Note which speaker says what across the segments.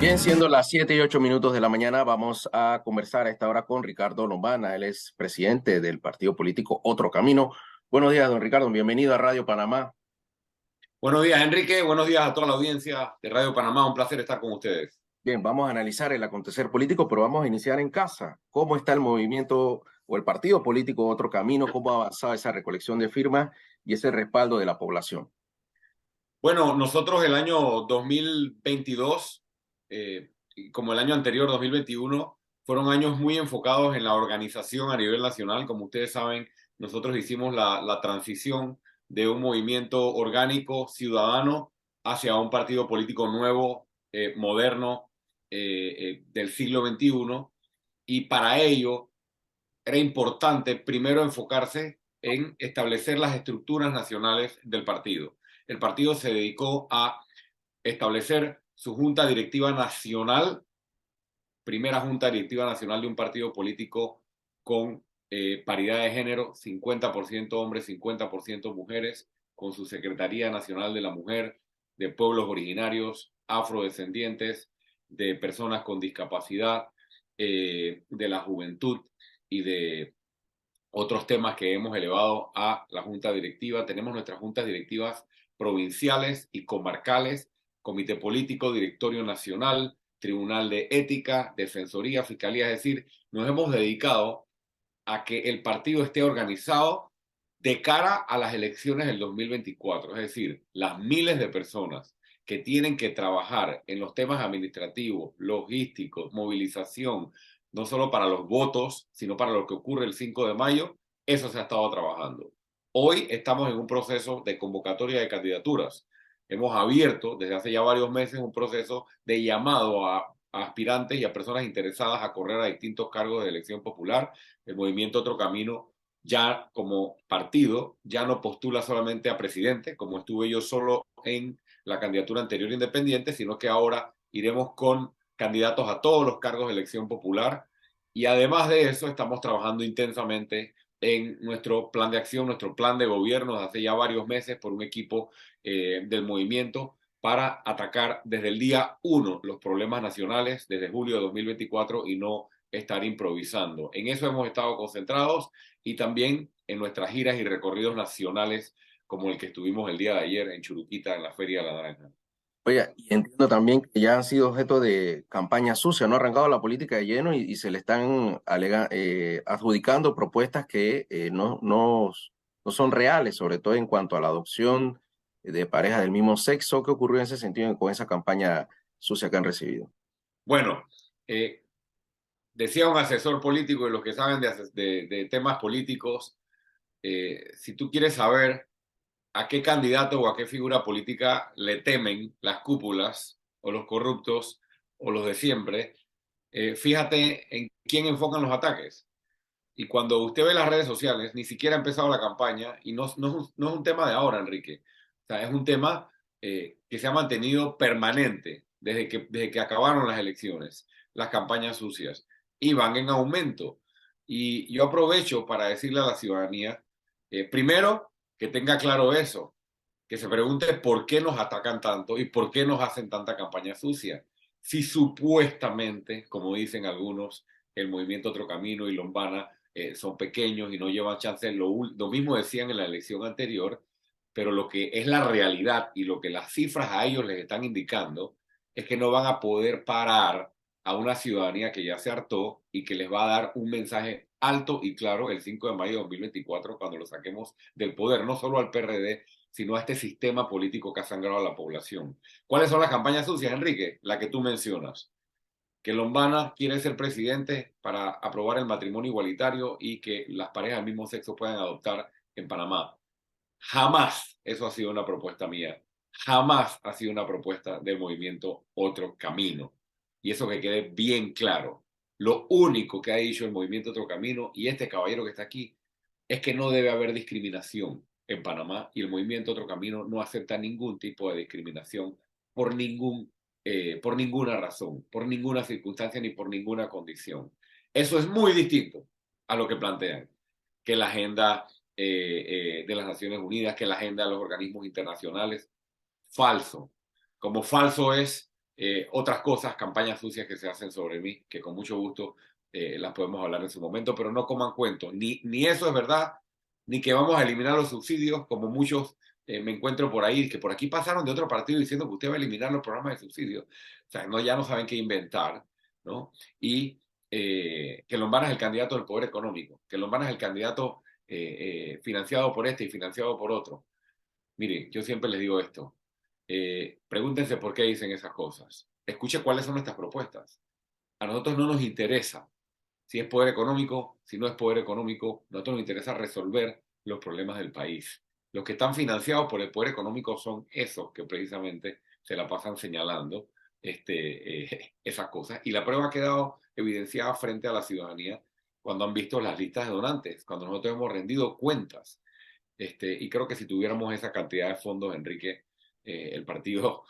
Speaker 1: Bien, siendo las 7:08 de la mañana, vamos a conversar a esta hora con Ricardo Lombana. Él es presidente del partido político Otro Camino. Buenos días, don Ricardo. Bienvenido a Radio Panamá.
Speaker 2: Buenos días, Enrique. Buenos días a toda la audiencia de Radio Panamá. Un placer estar con ustedes.
Speaker 1: Bien, vamos a analizar el acontecer político, pero vamos a iniciar en casa. ¿Cómo está el movimiento o el partido político Otro Camino? ¿Cómo ha avanzado esa recolección de firmas y ese respaldo de la población?
Speaker 2: Bueno, nosotros el año 2022, y como el año anterior, 2021, fueron años muy enfocados en la organización a nivel nacional. Como ustedes saben, nosotros hicimos la transición de un movimiento orgánico ciudadano hacia un partido político nuevo, moderno, del siglo XXI. Y para ello era importante primero enfocarse en establecer las estructuras nacionales del partido. El partido se dedicó a establecer su junta directiva nacional, primera junta directiva nacional de un partido político con paridad de género, 50% hombres, 50% mujeres, con su Secretaría Nacional de la Mujer, de pueblos originarios, afrodescendientes, de personas con discapacidad, de la juventud y de otros temas que hemos elevado a la junta directiva. Tenemos nuestras juntas directivas provinciales y comarcales, comité político, directorio nacional, tribunal de ética, defensoría, fiscalía. Es decir, nos hemos dedicado a que el partido esté organizado de cara a las elecciones del 2024. Es decir, las miles de personas que tienen que trabajar en los temas administrativos, logísticos, movilización, no solo para los votos, sino para lo que ocurre el 5 de mayo, eso se ha estado trabajando. Hoy estamos en un proceso de convocatoria de candidaturas. Hemos abierto desde hace ya varios meses un proceso de llamado a aspirantes y a personas interesadas a correr a distintos cargos de elección popular. El movimiento Otro Camino ya como partido ya no postula solamente a presidente, como estuve yo solo en la candidatura anterior independiente, sino que ahora iremos con candidatos a todos los cargos de elección popular. Y además de eso, estamos trabajando intensamente en nuestro plan de acción, nuestro plan de gobierno desde hace ya varios meses por un equipo del movimiento para atacar desde el día 1 los problemas nacionales desde julio de 2024 y no estar improvisando. En eso hemos estado concentrados y también en nuestras giras y recorridos nacionales como el que estuvimos el día de ayer en Churuquita en la Feria de la Naranja.
Speaker 1: Oye, y entiendo también que ya han sido objeto de campaña sucia, no ha arrancado la política de lleno y se le están adjudicando propuestas que no son reales, sobre todo en cuanto a la adopción de parejas del mismo sexo. ¿Qué ocurrió en ese sentido con esa campaña sucia que han recibido?
Speaker 2: Bueno, decía un asesor político y los que saben de temas políticos, si tú quieres saber a qué candidato o a qué figura política le temen las cúpulas o los corruptos o los de siempre, fíjate en quién enfocan los ataques. Y cuando usted ve las redes sociales, ni siquiera ha empezado la campaña y no es un tema de ahora, Enrique. O sea, es un tema que se ha mantenido permanente desde que acabaron las elecciones, las campañas sucias, y van en aumento. Y yo aprovecho para decirle a la ciudadanía, primero, que tenga claro eso, que se pregunte por qué nos atacan tanto y por qué nos hacen tanta campaña sucia. Si supuestamente, como dicen algunos, el movimiento Otro Camino y Lombana son pequeños y no llevan chance, lo mismo decían en la elección anterior, pero lo que es la realidad y lo que las cifras a ellos les están indicando es que no van a poder parar a una ciudadanía que ya se hartó y que les va a dar un mensaje alto y claro el 5 de mayo de 2024 cuando lo saquemos del poder, no solo al PRD, sino a este sistema político que ha sangrado a la población. ¿Cuáles son las campañas sucias, Enrique? La que tú mencionas. Que Lombana quiere ser presidente para aprobar el matrimonio igualitario y que las parejas del mismo sexo puedan adoptar en Panamá. Jamás eso ha sido una propuesta mía. Jamás ha sido una propuesta del movimiento Otro Camino. Y eso que quede bien claro. Lo único que ha dicho el movimiento Otro Camino y este caballero que está aquí es que no debe haber discriminación en Panamá y el movimiento Otro Camino no acepta ningún tipo de discriminación por por ninguna razón, por ninguna circunstancia ni por ninguna condición. Eso es muy distinto a lo que plantean, que la agenda de las Naciones Unidas, que la agenda de los organismos internacionales. Falso. Como falso es otras cosas, campañas sucias que se hacen sobre mí, que con mucho gusto las podemos hablar en su momento, pero no coman cuentos. Ni eso es verdad, ni que vamos a eliminar los subsidios, como muchos me encuentro por ahí, que por aquí pasaron de otro partido diciendo que usted va a eliminar los programas de subsidios. O sea, no, ya no saben qué inventar, ¿no? Y que Lombana es el candidato del poder económico, que Lombana es el candidato financiado por este y financiado por otro. Mire, yo siempre les digo esto. Pregúntense por qué dicen esas cosas. Escuche cuáles son nuestras propuestas. A nosotros no nos interesa si es poder económico, si no es poder económico. A nosotros nos interesa resolver los problemas del país. Los que están financiados por el poder económico son esos que precisamente se la pasan señalando esas cosas. Y la prueba ha quedado evidenciada frente a la ciudadanía cuando han visto las listas de donantes, cuando nosotros hemos rendido cuentas. Y creo que si tuviéramos esa cantidad de fondos, Enrique, el partido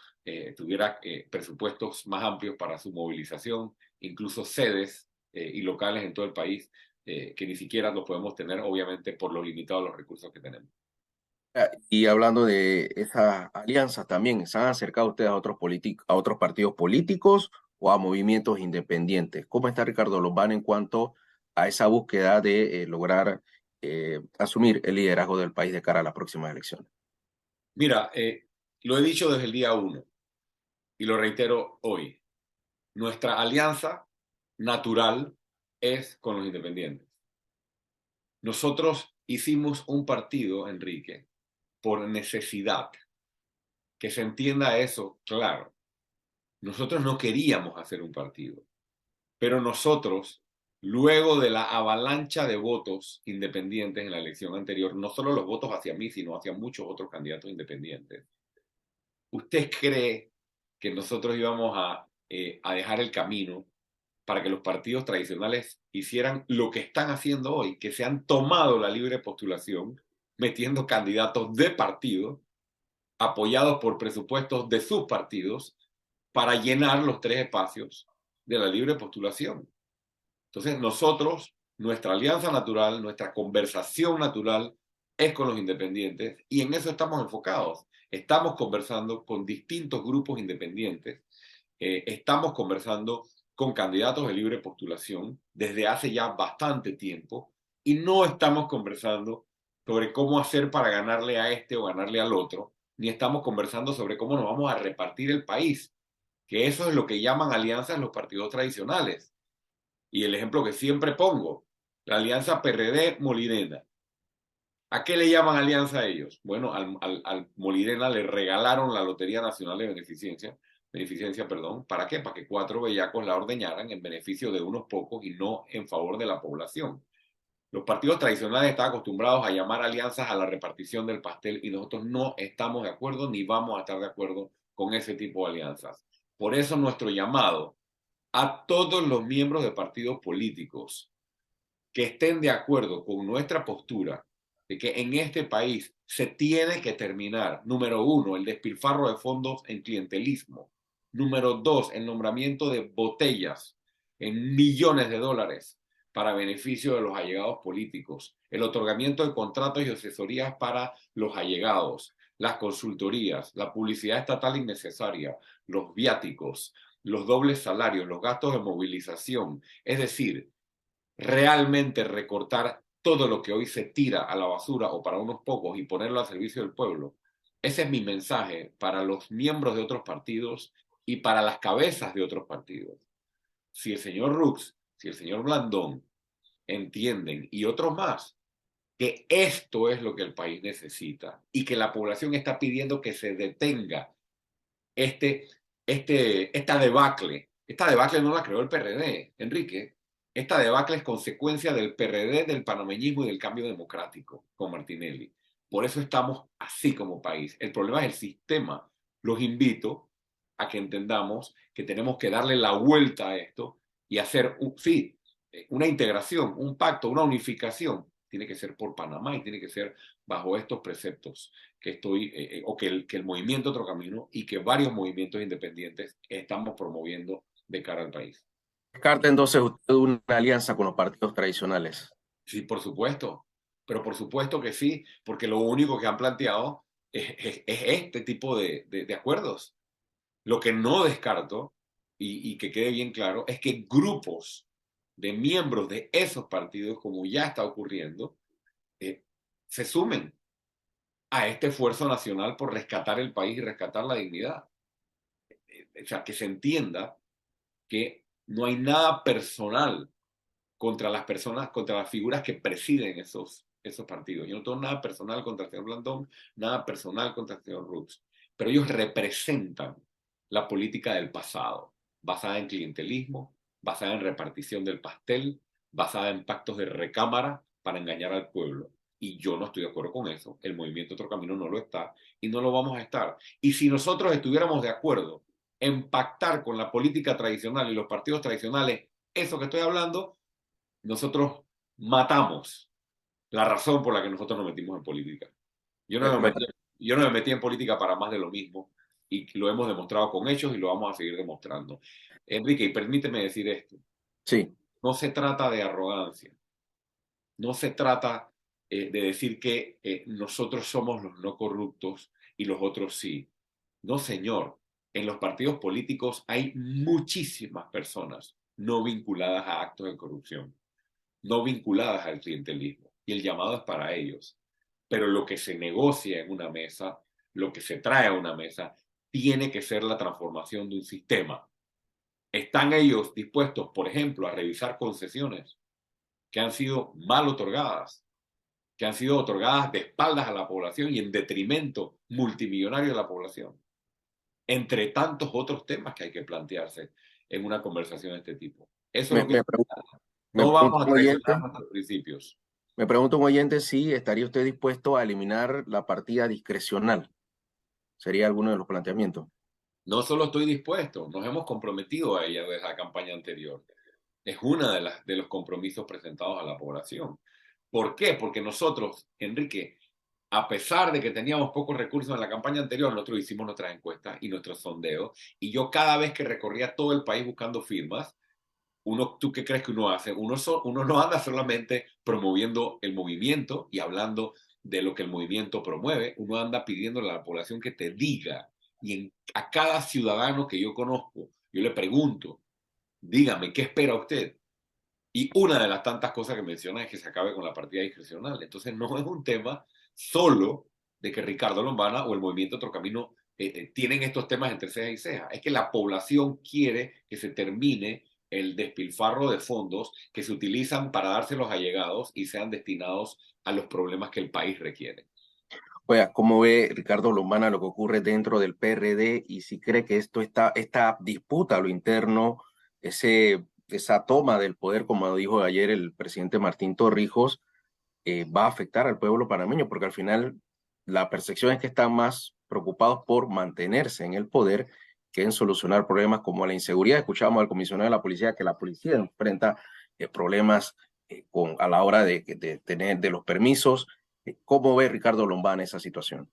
Speaker 2: tuviera presupuestos más amplios para su movilización, incluso sedes y locales en todo el país, que ni siquiera los podemos tener, obviamente, por lo limitado de los recursos que tenemos.
Speaker 1: Y hablando de esas alianzas también, ¿se han acercado ustedes a a otros partidos políticos o a movimientos independientes? ¿Cómo está Ricardo Lombana en cuanto a esa búsqueda de lograr asumir el liderazgo del país de cara a las próximas elecciones?
Speaker 2: Mira, lo he dicho desde el día uno y lo reitero hoy. Nuestra alianza natural es con los independientes. Nosotros hicimos un partido, Enrique, por necesidad. Que se entienda eso, claro. Nosotros no queríamos hacer un partido, pero nosotros, luego de la avalancha de votos independientes en la elección anterior, no solo los votos hacia mí, sino hacia muchos otros candidatos independientes, ¿usted cree que nosotros íbamos a dejar el camino para que los partidos tradicionales hicieran lo que están haciendo hoy, que se han tomado la libre postulación, metiendo candidatos de partido, apoyados por presupuestos de sus partidos, para llenar los 3 espacios de la libre postulación? Entonces nosotros, nuestra alianza natural, nuestra conversación natural es con los independientes y en eso estamos enfocados. Estamos conversando con distintos grupos independientes, estamos conversando con candidatos de libre postulación desde hace ya bastante tiempo y no estamos conversando sobre cómo hacer para ganarle a este o ganarle al otro, ni estamos conversando sobre cómo nos vamos a repartir el país, que eso es lo que llaman alianzas en los partidos tradicionales. Y el ejemplo que siempre pongo, la alianza PRD-Molirena. ¿A qué le llaman alianza a ellos? Bueno, al Molirena le regalaron la Lotería Nacional de Beneficencia, perdón. ¿Para qué? Para que 4 bellacos la ordeñaran en beneficio de unos pocos y no en favor de la población. Los partidos tradicionales están acostumbrados a llamar alianzas a la repartición del pastel y nosotros no estamos de acuerdo ni vamos a estar de acuerdo con ese tipo de alianzas. Por eso nuestro llamado a todos los miembros de partidos políticos que estén de acuerdo con nuestra postura de que en este país se tiene que terminar, número 1, el despilfarro de fondos en clientelismo, número 2, el nombramiento de botellas en millones de dólares para beneficio de los allegados políticos, el otorgamiento de contratos y asesorías para los allegados, las consultorías, la publicidad estatal innecesaria, los viáticos, los dobles salarios, los gastos de movilización, es decir, realmente recortar todo lo que hoy se tira a la basura o para unos pocos y ponerlo al servicio del pueblo. Ese es mi mensaje para los miembros de otros partidos y para las cabezas de otros partidos. Si el señor Rux, si el señor Blandón entienden y otros más que esto es lo que el país necesita y que la población está pidiendo que se detenga este, esta debacle. Esta debacle no la creó el PRD, Enrique. Esta debacle es consecuencia del PRD, del panameñismo y del cambio democrático con Martinelli. Por eso estamos así como país. El problema es el sistema. Los invito a que entendamos que tenemos que darle la vuelta a esto y hacer, sí, una integración, un pacto, una unificación. Tiene que ser por Panamá y tiene que ser bajo estos preceptos que o que el movimiento Otro Camino y que varios movimientos independientes estamos promoviendo de cara al país.
Speaker 1: Descarta entonces usted una alianza con los partidos tradicionales.
Speaker 2: Sí, por supuesto, pero por supuesto que sí, porque lo único que han planteado es este tipo de acuerdos. Lo que no descarto, y que quede bien claro, es que grupos de miembros de esos partidos, como ya está ocurriendo, eh, se sumen a este esfuerzo nacional por rescatar el país y rescatar la dignidad. O sea, que se entienda que no hay nada personal contra las personas, contra las figuras que presiden esos partidos. Yo no tengo nada personal contra el señor Blandón, nada personal contra el señor Roots, pero ellos representan la política del pasado, basada en clientelismo, basada en repartición del pastel, basada en pactos de recámara para engañar al pueblo. Y yo no estoy de acuerdo con eso. El movimiento Otro Camino no lo está y no lo vamos a estar. Y si nosotros estuviéramos de acuerdo en pactar con la política tradicional y los partidos tradicionales, eso que estoy hablando, nosotros matamos la razón por la que nosotros nos metimos en política. Yo
Speaker 1: Me-
Speaker 2: no me
Speaker 1: me-
Speaker 2: metí, yo no me metí en política para más de lo mismo y lo hemos demostrado con hechos y lo vamos a seguir demostrando. Enrique, y permíteme decir esto,
Speaker 1: sí,
Speaker 2: no se trata de arrogancia, no se trata de decir que nosotros somos los no corruptos y los otros sí. No, señor. En los partidos políticos hay muchísimas personas no vinculadas a actos de corrupción, no vinculadas al clientelismo. Y el llamado es para ellos. Pero lo que se negocia en una mesa, lo que se trae a una mesa, tiene que ser la transformación de un sistema. ¿Están ellos dispuestos, por ejemplo, a revisar concesiones que han sido mal otorgadas, que han sido otorgadas de espaldas a la población y en detrimento multimillonario de la población? Entre tantos otros temas que hay que plantearse en una conversación de este tipo. Eso es
Speaker 1: me,
Speaker 2: lo que
Speaker 1: me pregun- me
Speaker 2: no
Speaker 1: pregunta
Speaker 2: vamos a
Speaker 1: un
Speaker 2: traicionar
Speaker 1: oyente,
Speaker 2: nuestros principios.
Speaker 1: me pregunta un oyente si estaría usted dispuesto a eliminar la partida discrecional. Sería alguno de los planteamientos.
Speaker 2: No solo estoy dispuesto, nos hemos comprometido a ella desde la campaña anterior. Es una de los compromisos presentados a la población. ¿Por qué? Porque nosotros, Enrique, a pesar de que teníamos pocos recursos en la campaña anterior, nosotros hicimos nuestras encuestas y nuestros sondeos. Y yo cada vez que recorría todo el país buscando firmas, ¿tú qué crees que uno hace? Uno no anda solamente promoviendo el movimiento y hablando de lo que el movimiento promueve, uno anda pidiéndole a la población que te diga. A cada ciudadano que yo conozco, yo le pregunto, dígame, ¿qué espera usted? Y una de las tantas cosas que menciona es que se acabe con la partida discrecional. Entonces no es un tema solo de que Ricardo Lombana o el movimiento Otro Camino tienen estos temas entre ceja y ceja. Es que la población quiere que se termine el despilfarro de fondos que se utilizan para dárselos a allegados y sean destinados a los problemas que el país requiere.
Speaker 1: Oiga, ¿cómo ve Ricardo Lombana lo que ocurre dentro del PRD y si cree que esta disputa a lo interno, esa toma del poder, como dijo ayer el presidente Martín Torrijos, va a afectar al pueblo panameño? Porque al final la percepción es que están más preocupados por mantenerse en el poder que en solucionar problemas como la inseguridad. Escuchábamos al comisionado de la policía que la policía enfrenta problemas a la hora de tener de los permisos. ¿Cómo ve Ricardo Lombana esa situación?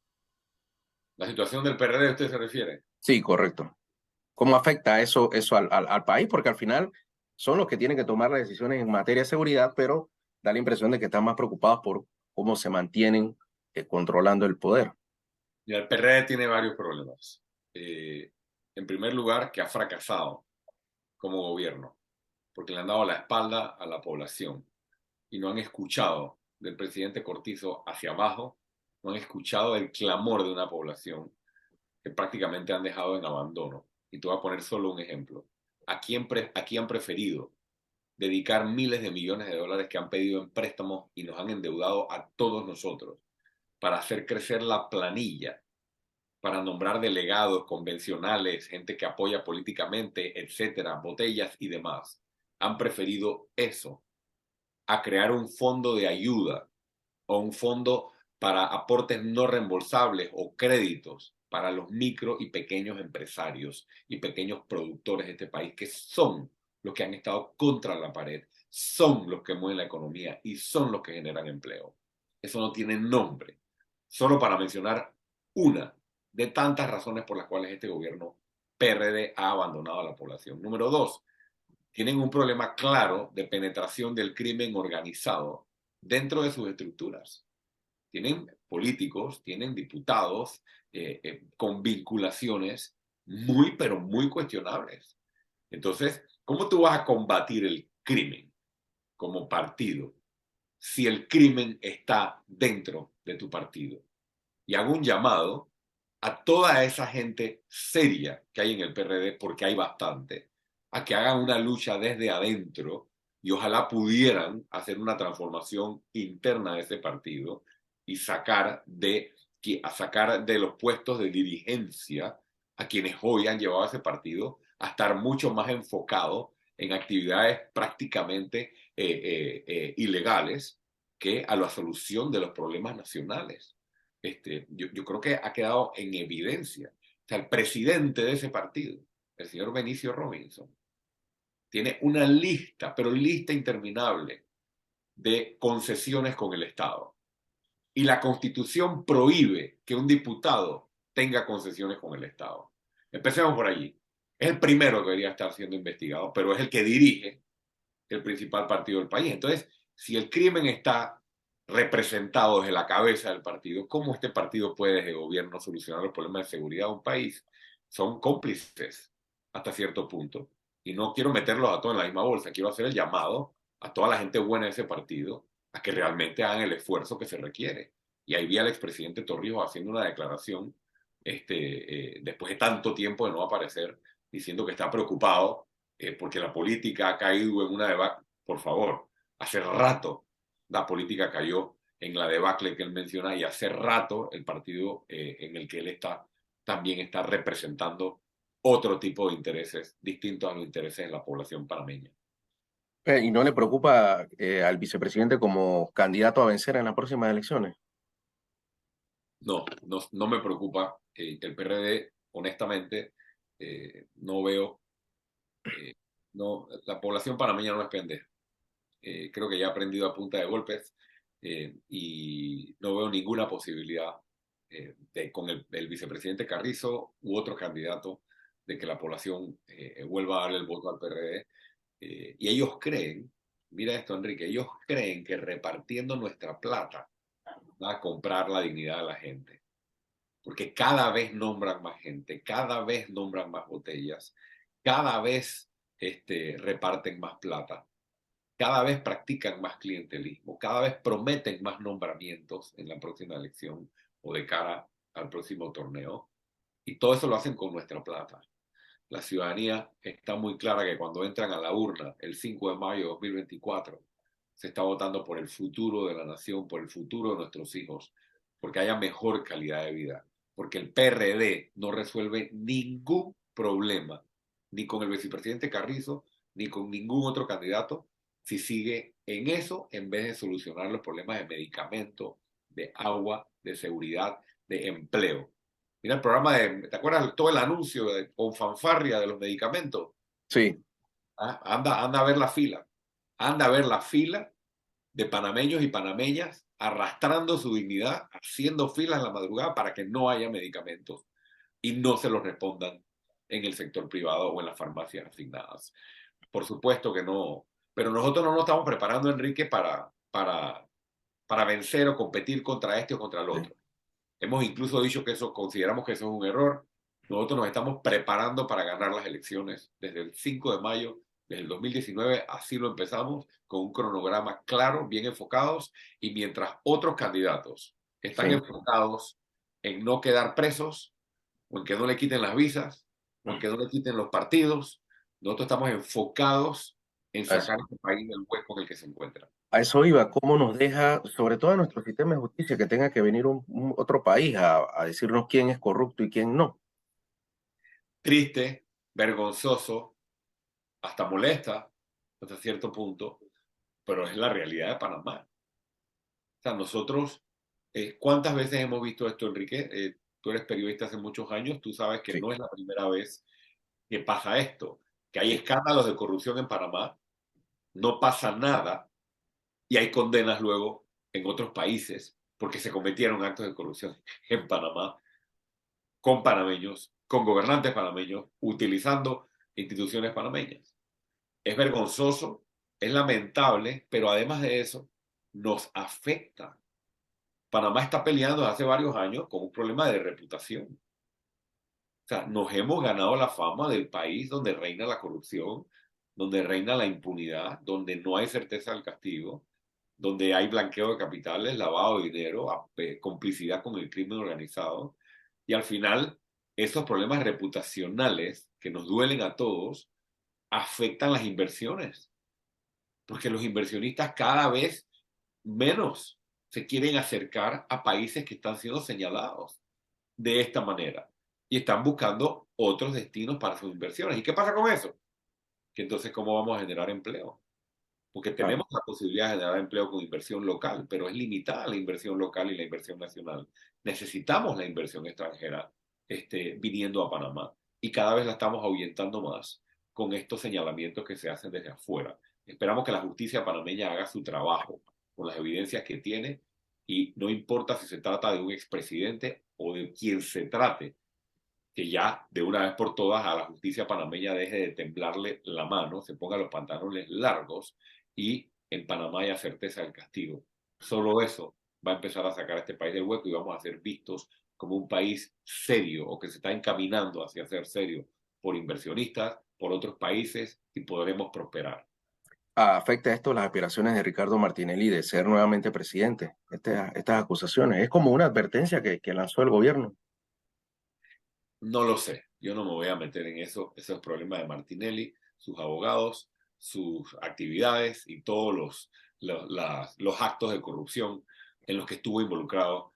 Speaker 2: La situación del PRD, ¿usted se refiere?
Speaker 1: Sí, correcto. ¿Cómo afecta eso al país? Porque al final son los que tienen que tomar las decisiones en materia de seguridad, pero da la impresión de que están más preocupados por cómo se mantienen controlando el poder.
Speaker 2: Y el PRD tiene varios problemas. En primer lugar, que ha fracasado como gobierno, porque le han dado la espalda a la población y no han escuchado del presidente Cortizo hacia abajo, no han escuchado el clamor de una población que prácticamente han dejado en abandono. Y te voy a poner solo un ejemplo. Aquí han preferido dedicar miles de millones de dólares que han pedido en préstamos y nos han endeudado a todos nosotros para hacer crecer la planilla, para nombrar delegados convencionales, gente que apoya políticamente, etcétera, botellas y demás. Han preferido eso a crear un fondo de ayuda o un fondo para aportes no reembolsables o créditos para los micro y pequeños empresarios y pequeños productores de este país, que son los que han estado contra la pared, son los que mueven la economía y son los que generan empleo. Eso no tiene nombre. Solo para mencionar una de tantas razones por las cuales este gobierno PRD ha abandonado a la población. Número dos, tienen un problema claro de penetración del crimen organizado dentro de sus estructuras. Tienen políticos, tienen diputados con vinculaciones muy, pero muy cuestionables. Entonces, ¿cómo tú vas a combatir el crimen como partido si el crimen está dentro de tu partido? Y hago un llamado a toda esa gente seria que hay en el PRD, porque hay bastante, a que hagan una lucha desde adentro y ojalá pudieran hacer una transformación interna de ese partido y sacar de los puestos de dirigencia a quienes hoy han llevado a ese partido a estar mucho más enfocado en actividades prácticamente ilegales que a la solución de los problemas nacionales. Yo creo que ha quedado en evidencia. O sea, el presidente de ese partido, el señor Benicio Robinson, tiene una lista, pero lista interminable, de concesiones con el Estado. Y la Constitución prohíbe que un diputado tenga concesiones con el Estado. Empecemos por allí. Es el primero que debería estar siendo investigado, pero es el que dirige el principal partido del país. Entonces, si el crimen está representado desde la cabeza del partido, ¿cómo este partido puede desde el gobierno solucionar los problemas de seguridad de un país? Son cómplices hasta cierto punto. Y no quiero meterlos a todos en la misma bolsa, quiero hacer el llamado a toda la gente buena de ese partido a que realmente hagan el esfuerzo que se requiere. Y ahí vi al expresidente Torrijos haciendo una declaración después de tanto tiempo de no aparecer, diciendo que está preocupado porque la política ha caído en una debacle. Por favor, hace rato la política cayó en la debacle que él menciona y hace rato el partido en el que él está también está representando otro tipo de intereses distintos a los intereses de la población panameña.
Speaker 1: ¿Y no le preocupa al vicepresidente como candidato a vencer en las próximas elecciones?
Speaker 2: No me preocupa el PRD, honestamente, no veo, no, la población panameña no es pendeja. Creo que ya ha aprendido a punta de golpes y no veo ninguna posibilidad con el vicepresidente Carrizo u otro candidato de que la población vuelva a darle el voto al PRD. Y ellos creen, mira esto Enrique, ellos creen que repartiendo nuestra plata va a comprar la dignidad de la gente. Porque cada vez nombran más gente, cada vez nombran más botellas, cada vez reparten más plata, cada vez practican más clientelismo, cada vez prometen más nombramientos en la próxima elección o de cara al próximo torneo. Y todo eso lo hacen con nuestra plata. La ciudadanía está muy clara que cuando entran a la urna el 5 de mayo de 2024, se está votando por el futuro de la nación, por el futuro de nuestros hijos, porque haya mejor calidad de vida, porque el PRD no resuelve ningún problema, ni con el vicepresidente Carrizo, ni con ningún otro candidato, si sigue en eso en vez de solucionar los problemas de medicamento, de agua, de seguridad, de empleo. Mira el programa ¿te acuerdas todo el anuncio con fanfarria de los medicamentos?
Speaker 1: Sí.
Speaker 2: ¿Ah? Anda a ver la fila. Anda a ver la fila de panameños y panameñas arrastrando su dignidad, haciendo filas en la madrugada para que no haya medicamentos y no se los respondan en el sector privado o en las farmacias asignadas. Por supuesto que no, pero nosotros no nos estamos preparando, Enrique, para vencer o competir contra este o contra el otro. Hemos incluso dicho que consideramos que eso es un error. Nosotros nos estamos preparando para ganar las elecciones desde el 5 de mayo, desde el 2019, así lo empezamos, con un cronograma claro, bien enfocados, y mientras otros candidatos están
Speaker 1: Sí.
Speaker 2: enfocados en no quedar presos, o en que no le quiten las visas, o en que no le quiten los partidos, nosotros estamos enfocados en
Speaker 1: A
Speaker 2: sacar
Speaker 1: eso,
Speaker 2: este país del hueco en el que se encuentra.
Speaker 1: a eso iba, cómo nos deja, sobre todo a nuestro sistema de justicia, que tenga que venir otro país a decirnos quién es corrupto y quién no.
Speaker 2: Triste, vergonzoso, hasta molesta hasta cierto punto, pero es la realidad de Panamá. O sea, nosotros, ¿cuántas veces hemos visto esto, Enrique? Tú eres periodista hace muchos años, tú sabes que
Speaker 1: Sí,
Speaker 2: no es la primera vez que pasa esto, que hay
Speaker 1: sí.
Speaker 2: escándalos de corrupción en Panamá, no pasa nada y hay condenas luego en otros países porque se cometieron actos de corrupción en Panamá con panameños, con gobernantes panameños, utilizando instituciones panameñas. Es vergonzoso, es lamentable, pero además de eso, nos afecta. Panamá está peleando desde hace varios años con un problema de reputación. O sea, nos hemos ganado la fama del país donde reina la corrupción, donde reina la impunidad, donde no hay certeza del castigo, donde hay blanqueo de capitales, lavado de dinero, complicidad con el crimen organizado. Y al final, esos problemas reputacionales que nos duelen a todos afectan las inversiones, porque los inversionistas cada vez menos se quieren acercar a países que están siendo señalados de esta manera y están buscando otros destinos para sus inversiones. ¿Y qué pasa con eso? Que entonces, ¿cómo vamos a generar empleo? Porque
Speaker 1: Claro.
Speaker 2: tenemos la posibilidad de generar empleo con inversión local, pero es limitada la inversión local y la inversión nacional. Necesitamos la inversión extranjera viniendo a Panamá y cada vez la estamos ahuyentando más con estos señalamientos que se hacen desde afuera. Esperamos que la justicia panameña haga su trabajo con las evidencias que tiene y no importa si se trata de un expresidente o de quien se trate, que ya de una vez por todas a la justicia panameña deje de temblarle la mano, se ponga los pantalones largos y en Panamá haya certeza del castigo. Solo eso va a empezar a sacar a este país del hueco y vamos a ser vistos como un país serio o que se está encaminando hacia ser serio por inversionistas, por otros países y podremos prosperar.
Speaker 1: ¿Afecta esto las aspiraciones de Ricardo Martinelli de ser nuevamente presidente? Estas acusaciones. Es como una advertencia que lanzó el gobierno.
Speaker 2: No lo sé, yo no me voy a meter en eso, esos problemas de Martinelli, sus abogados, sus actividades y todos los actos de corrupción en los que estuvo involucrado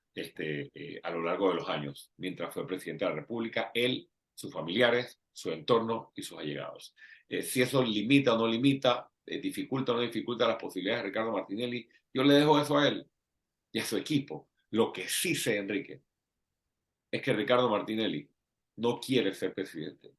Speaker 2: a lo largo de los años, mientras fue presidente de la República, él, sus familiares, su entorno y sus allegados. Si eso limita o no limita, dificulta o no dificulta las posibilidades de Ricardo Martinelli, yo le dejo eso a él y a su equipo. Lo que sí sé, Enrique, es que Ricardo Martinelli no quiere ser presidente.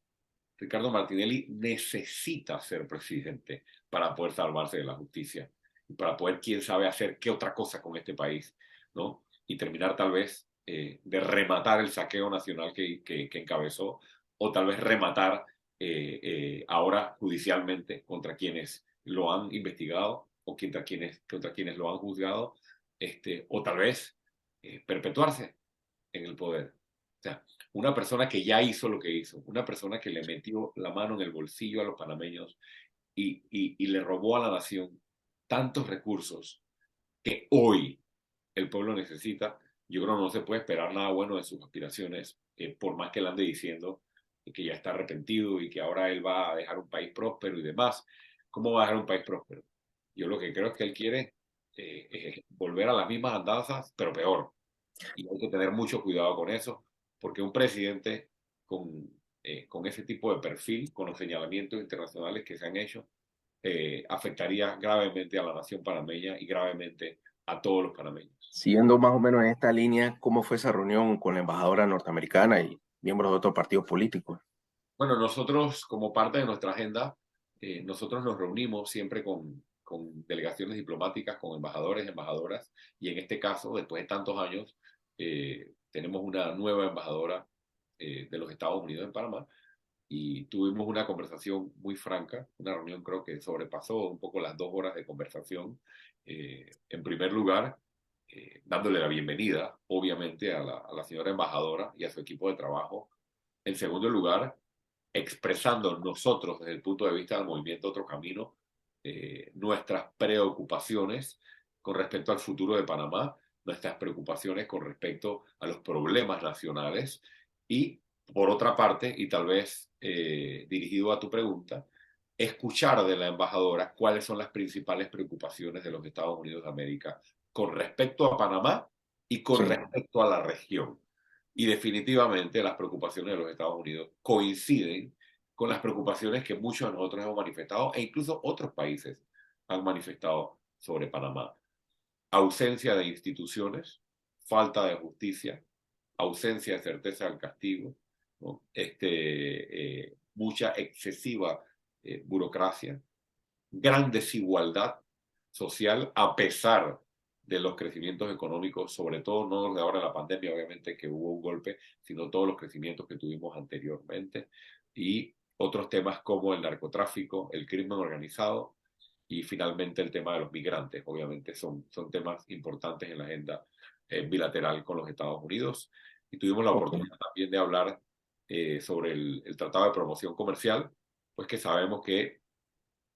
Speaker 2: Ricardo Martinelli necesita ser presidente para poder salvarse de la justicia y para poder, quién sabe, hacer qué otra cosa con este país, ¿no? Y terminar tal vez de rematar el saqueo nacional que encabezó o tal vez rematar ahora judicialmente contra quienes lo han investigado o contra quienes lo han juzgado, o tal vez perpetuarse en el poder. O sea, una persona que ya hizo lo que hizo, una persona que le metió la mano en el bolsillo a los panameños y le robó a la nación tantos recursos que hoy el pueblo necesita, yo creo que no se puede esperar nada bueno de sus aspiraciones, por más que él ande diciendo que ya está arrepentido y que ahora él va a dejar un país próspero y demás. ¿Cómo va a dejar un país próspero? Yo lo que creo es que él quiere es volver a las mismas andanzas, pero peor. Y hay que tener mucho cuidado con eso, porque un presidente con ese tipo de perfil, con los señalamientos internacionales que se han hecho, afectaría gravemente a la nación panameña y gravemente a todos los panameños.
Speaker 1: Siguiendo más o menos en esta línea, ¿cómo fue esa reunión con la embajadora norteamericana y miembros de otros partidos políticos?
Speaker 2: Bueno, nosotros como parte de nuestra agenda, nosotros nos reunimos siempre con delegaciones diplomáticas, con embajadores, embajadoras, y en este caso, después de tantos años, tenemos una nueva embajadora de los Estados Unidos en Panamá y tuvimos una conversación muy franca, una reunión creo que sobrepasó un poco las 2 horas de conversación. En primer lugar, dándole la bienvenida, obviamente, a la señora embajadora y a su equipo de trabajo. En segundo lugar, expresando nosotros desde el punto de vista del movimiento Otro Camino nuestras preocupaciones con respecto al futuro de Panamá, nuestras preocupaciones con respecto a los problemas nacionales y, por otra parte, y tal vez dirigido a tu pregunta, escuchar de la embajadora cuáles son las principales preocupaciones de los Estados Unidos de América con respecto a Panamá y con
Speaker 1: Sí,
Speaker 2: respecto a la región. Y definitivamente las preocupaciones de los Estados Unidos coinciden con las preocupaciones que muchos de nosotros hemos manifestado e incluso otros países han manifestado sobre Panamá. Ausencia de instituciones, falta de justicia, ausencia de certeza del castigo, ¿no? Mucha excesiva burocracia, gran desigualdad social a pesar de los crecimientos económicos, sobre todo no de ahora en la pandemia, obviamente que hubo un golpe, sino todos los crecimientos que tuvimos anteriormente y otros temas como el narcotráfico, el crimen organizado y finalmente el tema de los migrantes, obviamente son temas importantes en la agenda bilateral con los Estados Unidos y tuvimos la
Speaker 1: ok.
Speaker 2: oportunidad también de hablar sobre el Tratado de Promoción Comercial, pues que sabemos que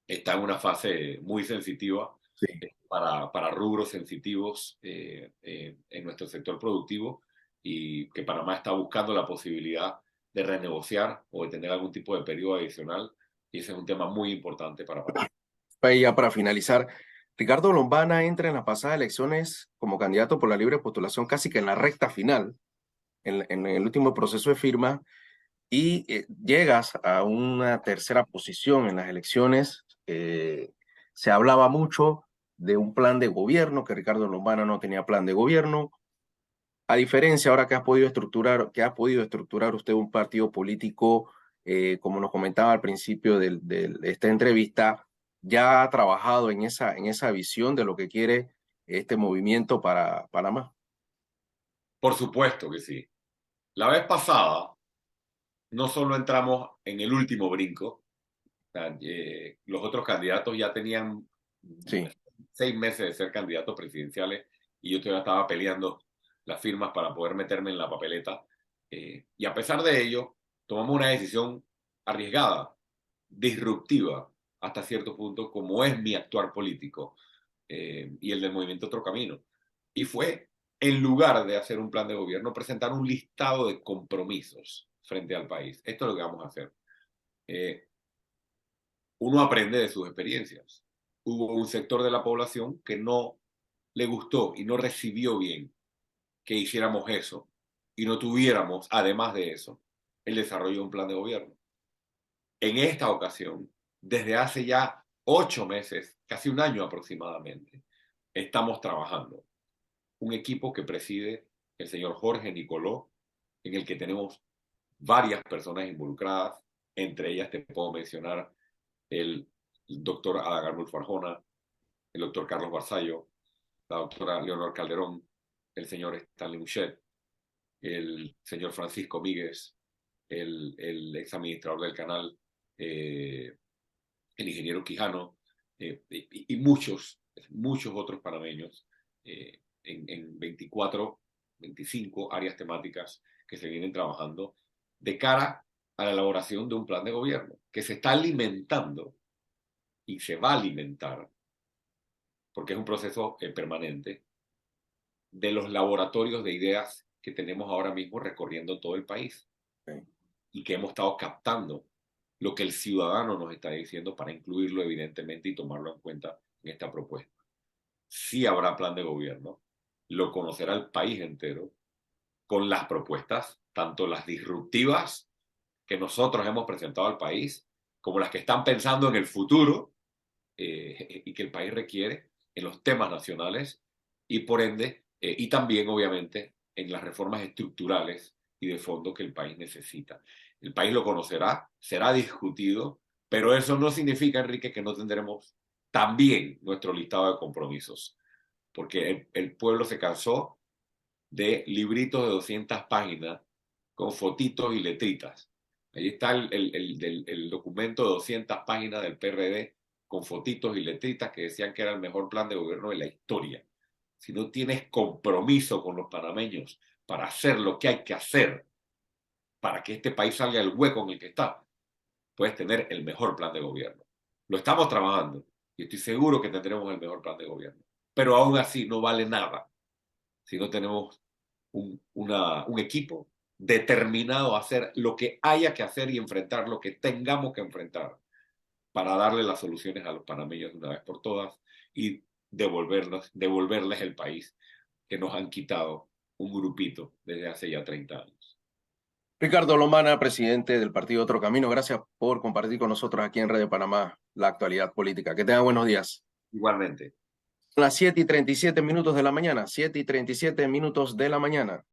Speaker 2: está en una fase muy sensitiva
Speaker 1: Sí.
Speaker 2: para rubros sensitivos en nuestro sector productivo y que Panamá está buscando la posibilidad de renegociar o de tener algún tipo de periodo adicional y ese es un tema muy importante para Panamá.
Speaker 1: Ya para finalizar, Ricardo Lombana entra en las pasadas elecciones como candidato por la libre postulación casi que en la recta final, en el último proceso de firma, y llegas a una tercera posición en las elecciones. Se hablaba mucho de un plan de gobierno, que Ricardo Lombana no tenía plan de gobierno. A diferencia, ahora que ha podido estructurar usted un partido político, como nos comentaba al principio de esta entrevista, ya ha trabajado en esa visión de lo que quiere este movimiento para Panamá.
Speaker 2: Por supuesto que sí. La vez pasada no solo entramos en el último brinco, o sea, los otros candidatos ya tenían
Speaker 1: Sí,
Speaker 2: 6 meses de ser candidatos presidenciales y yo todavía estaba peleando las firmas para poder meterme en la papeleta. Y a pesar de ello, tomamos una decisión arriesgada, disruptiva hasta cierto punto, como es mi actuar político y el del movimiento Otro Camino. Y fue, en lugar de hacer un plan de gobierno, presentar un listado de compromisos frente al país. Esto es lo que vamos a hacer. Eh, Uno aprende de sus experiencias. Hubo un sector de la población que no le gustó y no recibió bien que hiciéramos eso y no tuviéramos, además de eso, el desarrollo de un plan de gobierno. En esta ocasión, desde hace ya 8 meses, casi un año aproximadamente, estamos trabajando. Un equipo que preside el señor Jorge Nicoló, en el que tenemos varias personas involucradas, entre ellas te puedo mencionar el doctor Adagar Farjona, el doctor Carlos Barzallo, la doctora Leonor Calderón, el señor Stanley Mouchet, el señor Francisco Míguez, el ex administrador del canal, el ingeniero Quijano, y muchos otros panameños en 24, 25 áreas temáticas que se vienen trabajando de cara a la elaboración de un plan de gobierno que se está alimentando y se va a alimentar, porque es un proceso permanente, de los laboratorios de ideas que tenemos ahora mismo recorriendo todo el país
Speaker 1: sí.
Speaker 2: y que hemos estado captando lo que el ciudadano nos está diciendo para incluirlo evidentemente y tomarlo en cuenta en esta propuesta. Sí habrá plan de gobierno, lo conocerá el país entero, con las propuestas, tanto las disruptivas que nosotros hemos presentado al país, como las que están pensando en el futuro y que el país requiere en los temas nacionales y por ende, y también obviamente en las reformas estructurales y de fondo que el país necesita. El país lo conocerá, será discutido, pero eso no significa, Enrique, que no tendremos también nuestro listado de compromisos, porque el pueblo se cansó de libritos de 200 páginas con fotitos y letritas. Ahí está el documento de 200 páginas del PRD con fotitos y letritas que decían que era el mejor plan de gobierno de la historia. Si no tienes compromiso con los panameños para hacer lo que hay que hacer para que este país salga del hueco en el que está, puedes tener el mejor plan de gobierno. Lo estamos trabajando y estoy seguro que tendremos el mejor plan de gobierno. Pero aún así no vale nada si no tenemos un equipo determinado a hacer lo que haya que hacer y enfrentar lo que tengamos que enfrentar para darle las soluciones a los panameños de una vez por todas y devolverles el país que nos han quitado un grupito desde hace ya 30 años.
Speaker 1: Ricardo Lombana, presidente del partido Otro Camino, gracias por compartir con nosotros aquí en Red de Panamá la actualidad política. Que tenga buenos días.
Speaker 2: Igualmente.
Speaker 1: Las 7:37 minutos de la mañana, 7:37 minutos de la mañana.